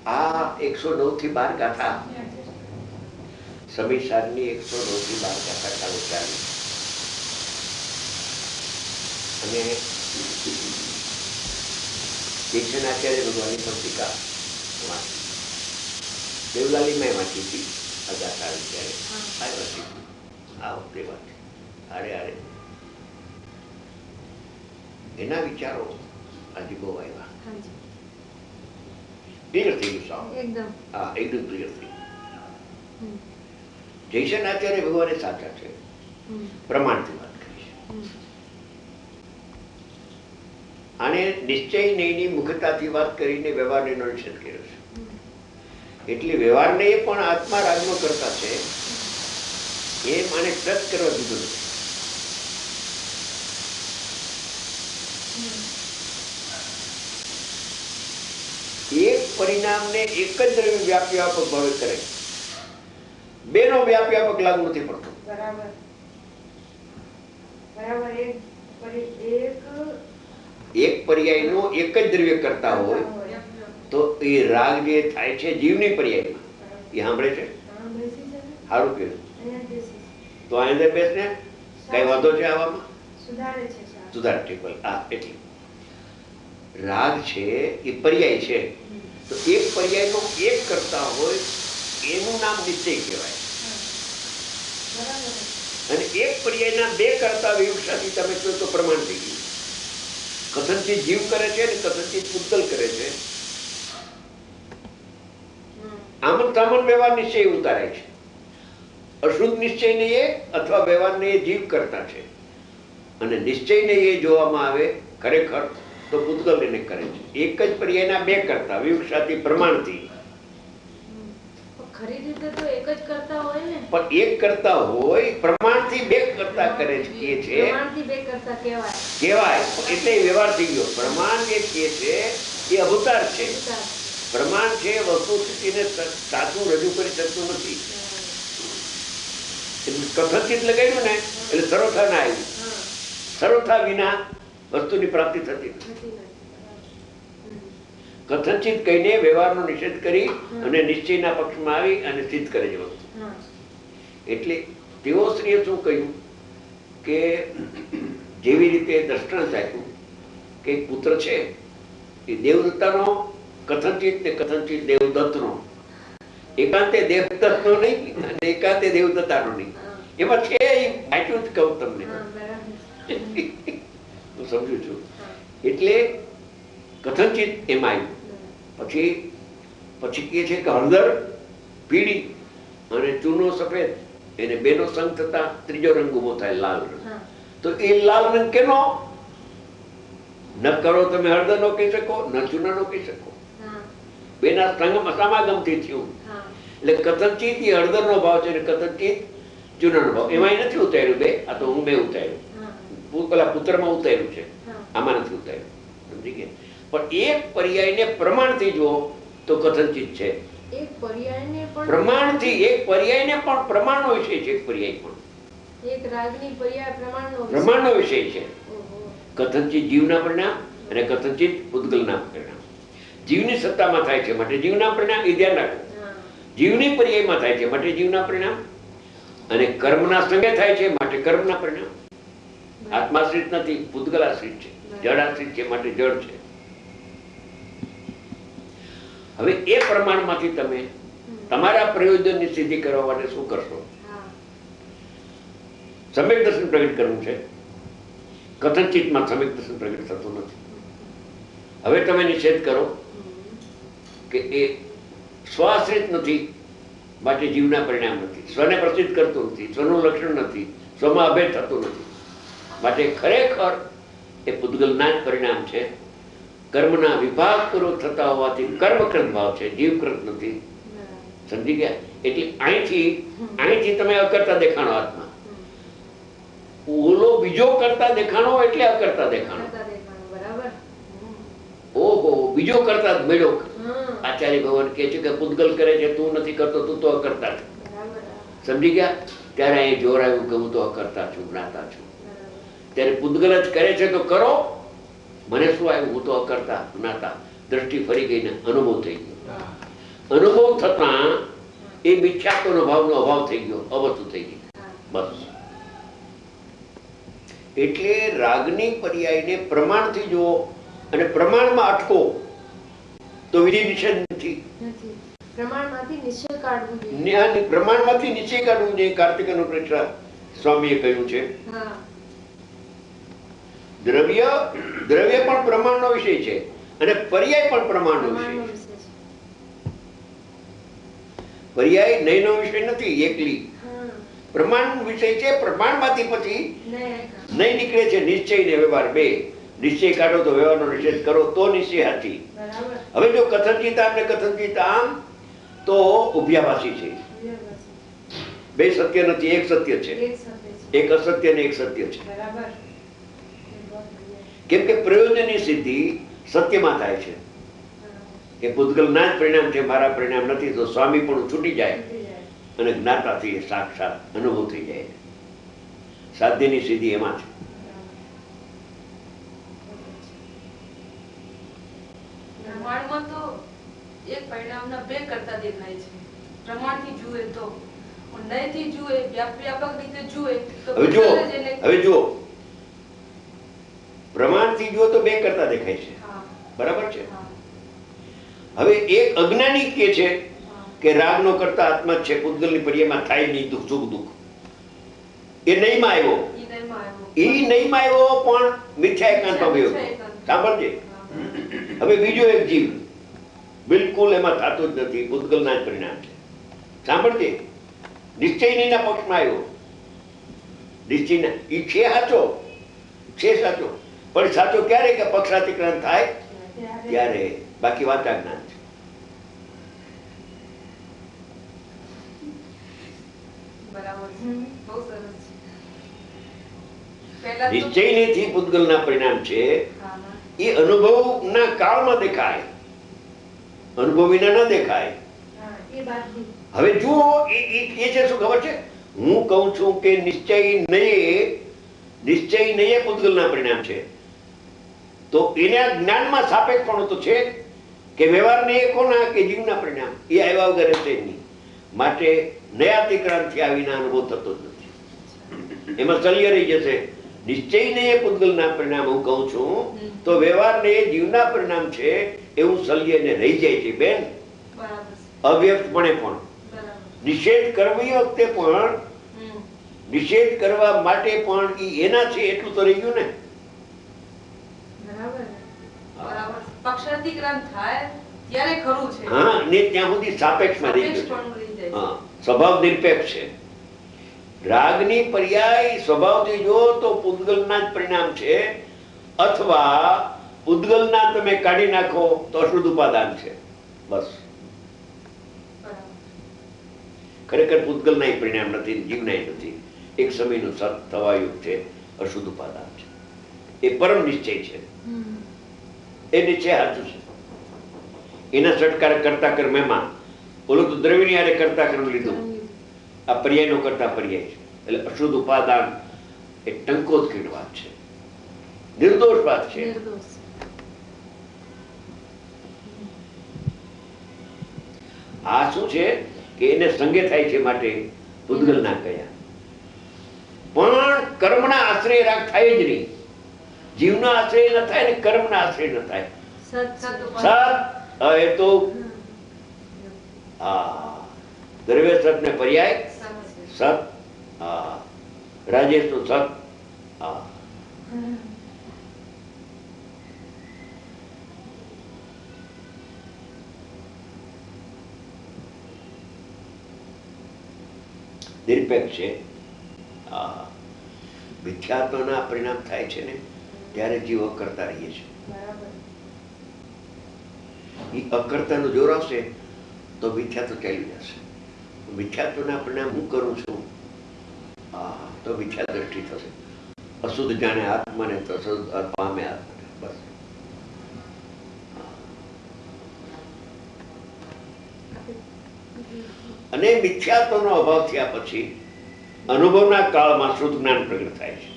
આ 109 થી 12 ગાથા સમીસારની 109 થી 12 ગાથા ચાલુ ચાલી અને દેશનાચાર્ય ભગવાનની પત્રિકા વાંચી, દેવલાલી મેં વાંચી હતી આ ગાથા ત્યારે આ વાંચી આ વખતે વાંચી આરે આરે એના વિચારો આજે બહુ આવ્યા, ક્લિયર થઈ ગયું સાવ એકદમ, હા એકદમ ક્લિયર થઈ ગયું. જયશનાચાર્ય ભગવાન સાચા છે, પ્રમાણથી વાત કરી છે. આને નિશ્ચય નહીંની મુખતાથી વાત કરીને વ્યવહારને નિષેધ કર્યો છે. એટલે વ્યવહારને પણ આત્મા રાગનો કરતા છે એમ આને ટચ કરવા દીધું નથી. એક પરિણામને એક જ દ્રવ્ય વ્યાપક ભાવે કરે, બેનો વ્યાપક લાગુ નથી પડતો. બરાબર બરાબર. એક પર્યાયનો એક જ દ્રવ્ય કરતા હોય તો એ રાગ જે થાય છે જીવની પર્યાયમાં એ સાંભળે છે, સારું કહેવાય. તો અહીંયા બેસ ને કઈ વાંધો છે આવામાં, સુધારે છે. હા, એટલે રાગ છે એ પર્યાય છે, તો એક પર્યાયનો એક કરતા હોય એનું નામ નિશ્ચય કહેવાય. અને એક પર્યાયના બે કરતા વિવક્ષાથી તમે કહો તો પ્રમાણ થઈ ગયું. કથનથી જીવ કરે છે ને કથનથી પૂતગલ કરે છે. આમન તામન વ્યવહાર નિશ્ચય ઉતારાય છે. અશુદ્ધ નિશ્ચયને એ અથવા વ્યવહારને એ જીવ કરતા છે, અને નિશ્ચયને એ જોવામાં આવે ખરેખર તો પૂતગલ એને કરે છે. એક જ પર્યાયના બે કરતા વિવક્ષાથી પ્રમાણથી. ખરી રીતે તો એક જ કરતા હોય ને, પણ એક કરતા હોય પ્રમાણથી બે કરતા કરે છે, કે છે પ્રમાણથી બે કરતા કહેવાય. એટલે વ્યવહાર થઈ ગયો. પ્રમાણ જે કે છે એ અવતાર છે. પ્રમાણ છે વસ્તુ સ્થિતિને સાચું રજૂ કરી શકતું નથી. કથનચિત લગાડ્યું ને એટલે સરોથા ના આવ્યું. સરોથા વિના વસ્તુની પ્રાપ્તિ થતી નથી. કથનચિત કહીને વ્યવહારનો નિષેધ કરી અને નિશ્ચયના પક્ષમાં આવી અને સિદ્ધ કરે છે વસ્તુ. એટલે તેઓ શ્રીએ શું કહ્યું કે જેવી રીતે દ્રષ્ટાંત આપ્યું કે એક પુત્ર છે એ દેવદત્તાનો કથનચિત ને કથનચિત દેવદત્તનો, એકાંતે દેવદત્તનો નહીં અને એકાંતે દેવદત્તાનો નહીં. એમાં છે એ વાંચ્યું જ કહું તમને, હું સમજુ છું. એટલે કથનચિત એમાં આવ્યું. પછી કહે છે કે હળદર પીળી અને ચૂનો સફેદ, એને બેનો સંગ થતા ત્રીજો રંગ ઉભો થાય, લાલ રંગ. તો એ લાલ રંગ કેનો? ન કરો તમે હળદર નો કહી શકો, ન ચૂના નો કહી શકો. બેના સમાગમથી થયું. એટલે કથનચિત એ હળદર નો ભાવ છે અને કથનચિત ચૂના નો ભાવ. એમાં નથી ઉતાર્યું બે, આ તો હું બે ઉતાર્યું. પેલા પુત્રમાં ઉતાર્યું છે, આમાં નથી ઉતાર્યું. સમજી ગયા? પણ એક પર્યાયને પ્રમાણથી જુઓ તો કથનચિત છે. પ્રમાણથી એક પર્યાયને પણ પ્રમાણનો વિષય છે. એક પર્યાય પણ એક રાગની પર્યાય પ્રમાણનો વિષય છે. કથનચિત જીવના પરિણામ અને કથનચિત પૂતગલના પરિણામ. જીવની સત્તામાં થાય છે માટે જીવના પરિણામ, એ ધ્યાન રાખો. જીવની પર્યાયમાં થાય છે માટે જીવના પરિણામ, અને કર્મના સંગે થાય છે માટે કર્મના પરિણામ. આત્માશ્રિત નથી, પૂતગલાશ્રિત છે, જડાશ્રિત છે માટે જડ છે. હવે એ પ્રમાણમાંથી તમે તમારા પ્રયોજનની સિદ્ધિ કરવા માટે શું કરશો? સમ્યક દર્શન પ્રગટ કરવું છે. કથનચિતમાં સમ્યક દર્શન પ્રગટ થતું નથી. હવે તમે નિષેધ કરો કે એ સ્વાશ્રિત નથી માટે જીવના પરિણામ નથી, સ્વને પ્રસિદ્ધ કરતું નથી, સ્વનું લક્ષણ નથી, સ્વમાં અભેદ થતું નથી માટે ખરેખર એ પૂતગલના જ પરિણામ છે. કર્મના વિભાગ પૂર્વક થતા હોવાથી કર્મકૃત ભાવ છે, જીવકૃત નથી. સમજી ગયા? એટલે અહીંથી તમે અકર્તા દેખાણો આત્મા. ઓલો બીજો કરતા દેખાણો એટલે અકર્તા દેખાણો. ઓહો, બીજો કરતા મળ્યો. આચાર્ય ભગવાન કહે છે કે પૂતગલ કરે છે, તું નથી કરતો, તું તો અકર્તા છે. સમજી ગયા? ત્યારે અહીં જોર આવ્યું કે હું તો અકર્તા છું, જ્ઞાતા છું. ત્યારે પૂતગલ જ કરે છે તો કરો, મને શું આવ્યું? હું તો અકર્તા જ્ઞાતા. દ્રષ્ટિ ફરી ગઈને અનુભવ થઈ ગયો. અનુભવ થતા એ મિથ્યાત્વનો ભાવનો અભાવ થઈ ગયો, અવસ્તુ થઈ ગઈ. બસ. એટલે રાગની પર્યાયને પ્રમાણથી જુઓ અને પ્રમાણમાં અટકો તો વિધિ નિષેધ નથી. પ્રમાણમાંથી નિશ્ચય કાઢવું જોઈએ. પ્રમાણમાંથી નિશ્ચય કાઢવું જોઈએ. કાર્તિક અનુપ્રેક્ષા સ્વામીએ કહ્યું છે. દ્રવ્ય પણ પ્રમાણનો વિષય છે અને પર્યાય પણ પ્રમાણનો વિષય છે. પર્યાય નયનો વિષય નથી, એકલી પ્રમાણ વિષય છે. પ્રમાણમાંથી પછી નહીં નીકળે છે નિશ્ચય ને વ્યવહાર બે. નિશ્ચય કાઢો તો વ્યવહારનો નિષેધ કરો તો નિશ્ચય હાથી. હવે જો કથનચિત આમ ને કથનચિત આમ તો ઉભ્યાભાસી છે. બે સત્ય નથી, એક સત્ય છે. એક અસત્ય ને એક સત્ય છે. કેમ કે પ્રયોજનની સિદ્ધિ સત્યમાં થાય છે કે પૂતગલના જ પરિણામ છે, મારા પરિણામ નથી. તો સ્વામી પણ છૂટી જાય અને જ્ઞાતાથી સાક્ષાત અનુભવ થઈ જાય. સાધ્યની સિદ્ધિ એમાં છે. પ્રમાણમાં તો એક પરિણામના બે કરતા દેખાય છે. પ્રમાણથી જુએ તો, નયથી જુએ, વ્યાપક રીતે જુએ તો હવે જુઓ પ્રમાણથી જુઓ તો બે કરતા દેખાય છે. બરાબર છે. હવે એક અજ્ઞાની કે છે કે રાગનો કરતા આત્મા છે, પૂતગલની પર્યાયમાં થાય નહીં દુઃખ, સુખ દુઃખ. એ નહીંમાં આવ્યો, એ નહીંમાં આવ્યો પણ મિથ્યા એકાંત પામ્યો. સાંભળજે. હવે બીજો એક જીવ બિલકુલ એમાં થતું જ નથી, પૂતગલના જ પરિણામ છે. સાંભળજે. નિશ્ચયનીના પક્ષમાં આવ્યો. નિશ્ચયના એ છે સાચો, છે સાચો, પણ સાચો ક્યારે કે પક્ષાતિક્રમણ થાય ત્યારે. બાકી વાંચા જ્ઞાન છે. નિશ્ચયથી પૂતગલના પરિણામ છે એ અનુભવના કાળમાં દેખાય, અનુભવ વિના ન દેખાય. હવે જુઓ એ છે શું ખબર છે? હું કહું છું કે નિશ્ચય નહીં પૂતગલના પરિણામ છે, તો એના જ્ઞાનમાં સાપેક્ષપણું તો છે કે વ્યવહારને એ કોના કે જીવના પરિણામ એ આવ્યા વગર છે નહીં. માટે નયાતિક્રમથી આવીના અનુભવ થતો જ નથી. એમાં શલ્ય રહી જશે. નિશ્ચય નહીં પૂતગલના પરિણામ હું કહું છું તો વ્યવહારને જીવના પરિણામ છે એવું શલ્યને રહી જાય છે બેન. અવ્યક્તપણે પણ નિષેધ કરવી વખતે પણ, નિષેધ કરવા માટે પણ એના છે એટલું તો રહી ગયું ને. પક્ષાતિક્રમ થાય ત્યારે ખરું છે. હા, ને ત્યાં સુધી સાપેક્ષમાં રહી ગયું છે. હા, સ્વભાવ નિરપેક્ષ છે. રાગની પર્યાય સ્વભાવથી જો તો પૂતગલના જ પરિણામ છે, અથવા પૂતગલના તમે કાઢી નાખો તો અશુદ્ધ ઉપાદાન છે. બસ. ખરેખર પૂતગલના પરિણામ નથી, જીવના નથી. એક સમયનું સત થવાયુગ છે, અશુદ્ધ ઉપાદાન છે. એ પરમ નિશ્ચય છે. એ નિશ્ચય સાચું છે. એના સટકાર કરતા કર્મમાં બોલો તો દ્રવ્યની આરે કરતા કર્મ લીધું. આ પર્યાયનો કરતા પર્યાય છે. એટલે અશુદ્ધ ઉપાદાન એ ટંકોત્કીટ વાત છે, નિર્દોષ વાત છે. આ શું છે કે એને સંગે થાય છે માટે પૂતગલ ના કયા. પણ કર્મના આશ્રય રાગ થાય જ નહીં. જીવના આશ્રય ન થાય ને કર્મના આશ્રય ન થાય. એ તો દ્રવ્ય સત ને પર્યાય સત. રાજેશ નું સત. નિરપેક્ષ છે. મિથ્યાત્વના પરિણામ થાય છે ને ત્યારે જીવ અકર્તા રહીએ છે. એ અકર્તાનું જોર આવશે તો મિથ્યાત્વ ચાલી જશે. મિથ્યાત્વના પરિણામ હું કરું છું તો મિથ્યા દ્રષ્ટિ થશે. અશુદ્ધ જાણે આત્માને તો અશુદ્ધ પામે આત્માને. બસ. અને મિથ્યાત્વનો અભાવ થયા પછી અનુભવના કાળમાં શુદ્ધ જ્ઞાન પ્રગટ થાય છે.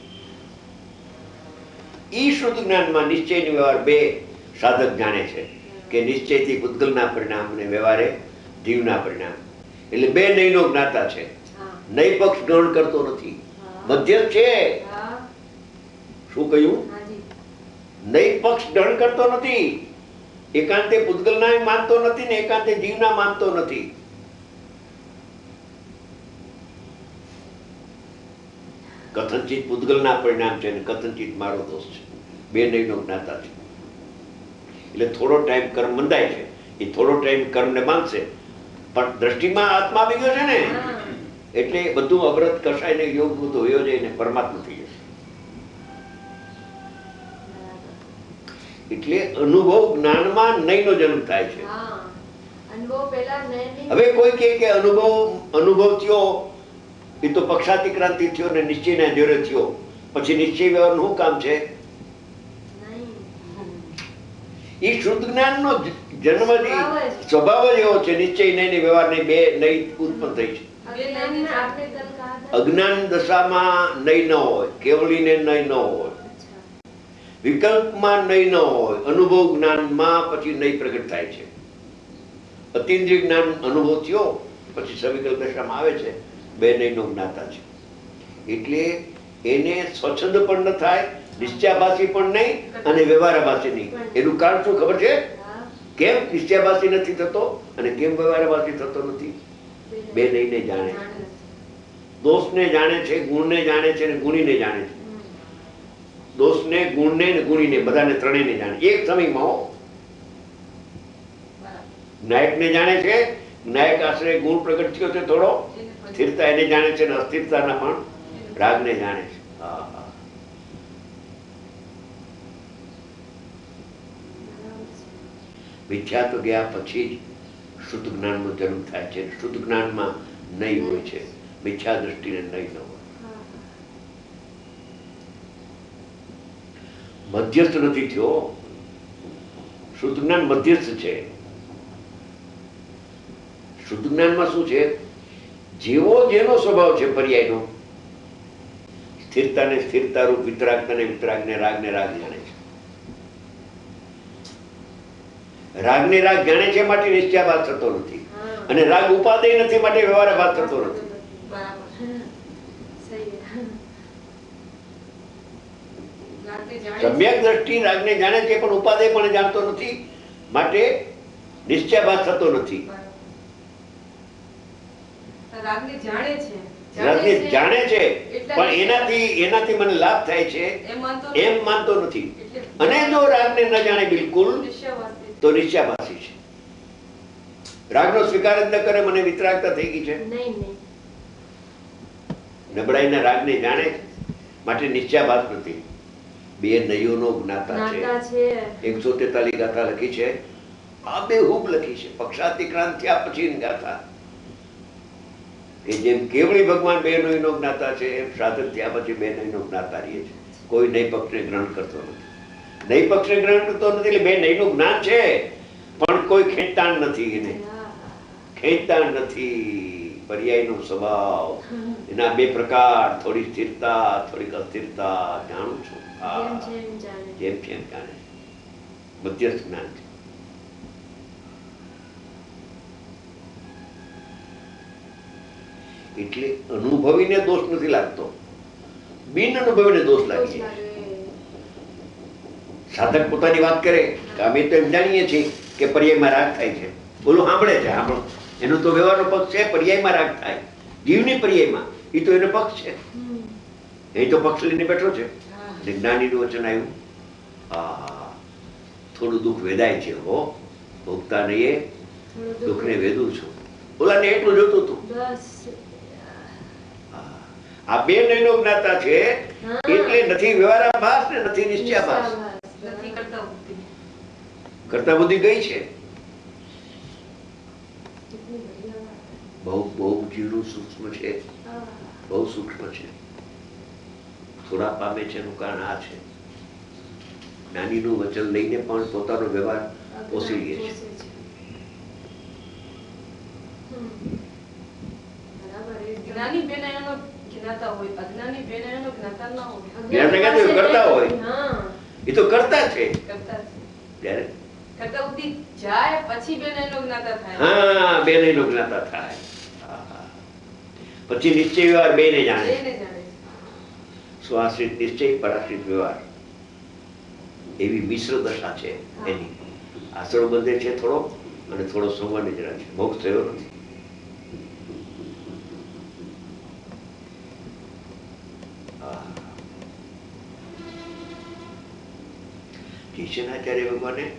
ઈ શુદ્ધ જ્ઞાનમાં નિશ્ચયની વ્યવહાર બે સાધક જાણે છે કે નિશ્ચયથી પૂતગલના પરિણામને વ્યવહારે જીવના પરિણામ. એટલે બે નયનો જ્ઞાતા છે. નય પક્ષ ગ્રહણ કરતો નથી, મધ્યસ્થ છે. શું કહ્યું? નય પક્ષ ગ્રહણ કરતો નથી, એકાંતે પૂતગલના માનતો નથી ને એકાંતે જીવના માનતો નથી. કથનચિત પૂતગલના પરિણામ છે ને કથનચિત મારો દોષ છે. બે નયનો જ્ઞાતા છે. એટલે થોડો ટાઈમ કર્મ બંધાય છે, એ થોડો ટાઈમ કર્મને બાંધશે, પણ દ્રષ્ટિમાં આત્મા આવી ગયો છે ને, એટલે બધું અવરત કસાય ને યોગ બધું હોયો જાય ને પરમાત્મા થઈ જશે. એટલે અનુભવ જ્ઞાનમાં નયનો જન્મ થાય છે. હવે કોઈ કહે કે અનુભવ થયો એ તો પક્ષાતિક્રાંતિ થયો ને નિશ્ચયના જોરે થયો, પછી નિશ્ચય વ્યવહારનું શું કામ છે? એ શુદ્ધ જ્ઞાનનો જન્મ સ્વભાવ જ એવો છે. નિશ્ચય નહીં ને વ્યવહાર નહીં, બે નહીં ઉત્પન્ન થઈ છે. અજ્ઞાન દશામાં નહીં ન હોય, કેવળીને નહીં ન હોય, વિકલ્પમાં નહીં ન હોય, અનુભવ જ્ઞાનમાં પછી નહીં પ્રગટ થાય છે. અતિન્દ્રિય જ્ઞાન અનુભવ થયો પછી સવિકલ્પ દશામાં આવે છે. બે નયનો જ્ઞાતા છે. એટલે એને સ્વચ્છંદ પણ ન થાય, નિશ્ચયાભાસી પણ નહીં અને વ્યવહારાભાસી નહીં. એનું કારણ શું ખબર છે? કેમ નિશ્ચયાભાસી નથી થતો અને કેમ વ્યવહારાભાસી થતો નથી? બે નયને જાણે છે, દોષને જાણે છે, ગુણને જાણે છે અને ગુણીને જાણે છે. દોષને, ગુણને ને ગુણીને, બધાને ત્રણેયને જાણે એક સમયમાં. જ્ઞાયકને જાણે છે, જ્ઞાયક આશ્રય ગુણ પ્રગટ થયો છે થોડો, સ્થિરતા એને જાણે છે અને અસ્થિરતાના પણ રાગને જાણે છે. મિથ્યા તો ગયા પછી જ શુદ્ધ જ્ઞાનનો જન્મ થાય છે. શુદ્ધ જ્ઞાનમાં નહીં હોય છે, મિથ્યા દ્રષ્ટિને નહીં ન હોય. મધ્યસ્થ નથી થયો. શુદ્ધ જ્ઞાન મધ્યસ્થ છે. શુદ્ધ જ્ઞાનમાં શું છે? જેવો જેનો સ્વભાવ છે પર્યાયનો, સ્થિરતાને સ્થિરતા રૂપ, વિતરાગતાને વિતરાગને, રાગને રાગ જાણે છે. રાગને રાગ જાણે છે માટે નિશ્ચયાભાસ થતો નથી, અને રાગ ઉપાદેય નથી માટે વ્યવહારાભાસ થતો નથી. સમ્યક દ્રષ્ટિ રાગને જાણે છે પણ ઉપાદેય પણ જાણતો નથી માટે નિશ્ચયાભાસ થતો નથી. રાગને જાણે છે પણ એનાથી મને લાભ થાય છે એમ માનતો નથી. અને જો રાગને ન જાણે બિલકુલ તો નિશ્ચયાભાસી છે. રાગનો સ્વીકાર જ ન કરે, મને વિતરાગતા થઈ ગઈ છે. નબળાઈના રાગને જાણે માટે નિશ્ચયાભાસ નથી. બે નયોનો જ્ઞાતા છે. 143 ગાથા લખી છે. આ બે હૂબ લખી છે. પક્ષાતિક્રાંત થયા પછી ગાથા કે જેમ કેવળી ભગવાન બે નયનો જ્ઞાતા છે, એમ સાધક થયા પછી બે નયનો જ્ઞાતા રહીએ છે. કોઈ નય પક્ષને ગ્રહણ કરતો નથી. નય પક્ષને ગ્રહણ કરતો નથી એટલે બે નયનું જ્ઞાન છે પણ કોઈ ખેંચતાણ નથી. એને ખેંચતાણ નથી. પર્યાયનો સ્વભાવ, એના બે પ્રકાર, થોડી સ્થિરતા, થોડીક અસ્થિરતા. જાણું છું જેમ છે એમ જાણે. મધ્યસ્થ જ્ઞાન છે. એટલે અનુભવીને દોષ નથી લાગતો, બિન અનુભવીને દોષ લાગી. સાધક પોતાની વાત કરે કે અમે તો એમ જાણીએ છીએ કે પર્યાયમાં રાગ થાય છે. બોલું સાંભળે છે, સાંભળો. એનો તો વ્યવહારનો પક્ષ છે, પર્યાયમાં રાગ થાય. જીવની પર્યાયમાં એ તો એનો પક્ષ છે. એ તો પક્ષ લઈને બેઠો છે. જ્ઞાનીનું વચન આવ્યું, થોડું દુઃખ વેદાય છે હો, ભોગતા નહીં દુઃખને વેદું છું. ઓલાને એટલું જોતું હતું. આ બે નયનો જ્ઞાતા છે એટલે નથી વ્યવહારાભાસ ને નથી નિશ્ચયાભાસ. કરતા બુદ્ધિ ગઈ છે. બહુ જીવનું સૂક્ષ્મ છે, બહુ સૂક્ષ્મ છે. થોડા પામે છે એનું કારણ આ છે. જ્ઞાનીનું વચન લઈને પણ પોતાનો વ્યવહાર પોષી લે છે. જ્ઞાની બે નયનો જ્ઞાતા હોય, અજ્ઞાની બે નયનો જ્ઞાતા ના હોય. કરતા હોય એ તો કરતા છે. ત્યારે કરતા ઉદી જાય પછી બેન એનો જ્ઞાતા થાય. હા, બેનેનો જ્ઞાતા થાય. હા, હા. પછી નિશ્ચય વ્યવહાર બેને જાણે. બેને જાણે. સ્વાશ્રિત નિશ્ચય, પરાશ્રિત વ્યવહાર, એવી મિશ્ર દશા છે એની. આશ્રમ બંધે છે થોડો, અને થોડો સંવાદ જ છે. મોક્ષ થયો નથી. કિશનાચાર્ય ભગવાને